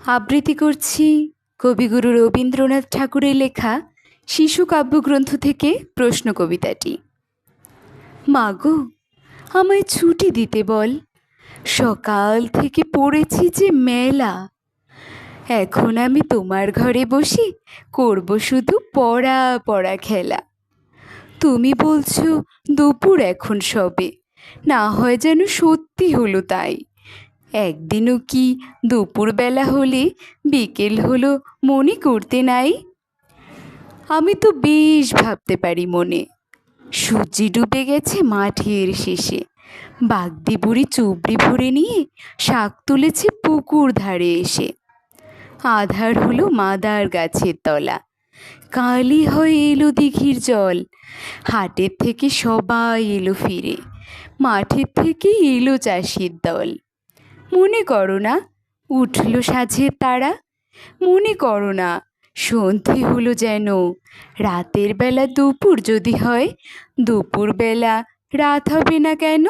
আবৃত্তি করছি কবিগুরু রবীন্দ্রনাথ ঠাকুরের লেখা শিশু কাব্যগ্রন্থ থেকে প্রশ্ন কবিতাটি। মাগো, আমায় ছুটি দিতে বল, সকাল থেকে পড়েছি যে মেলা। এখন আমি তোমার ঘরে বসে করব শুধু পড়া পড়া খেলা। তুমি বলছো দুপুর এখন সবে, না হয় যেন সত্যি হলো তাই। একদিনও কি দুপুরবেলা হলে বিকেল হলো মনে করতে নাই? আমি তো বেশ ভাবতে পারি মনে, সূর্যি ডুবে গেছে মাঠের শেষে, বাগদি বুড়ি চুবড়ি ভরে নিয়ে শাক তুলেছে পুকুর ধারে এসে। আধার হলো মাদার গাছের তলা, কালই হয় এলো দিঘির জল। হাটের থেকে সবাই এলো ফিরে, মাঠের থেকে এলো চাষির দল। মনে করো না উঠল সাঁঝের তারা, মনে করো না সন্ধে হলো যেন। রাতের বেলা দুপুর যদি হয়, দুপুরবেলা রাত হবে না কেন?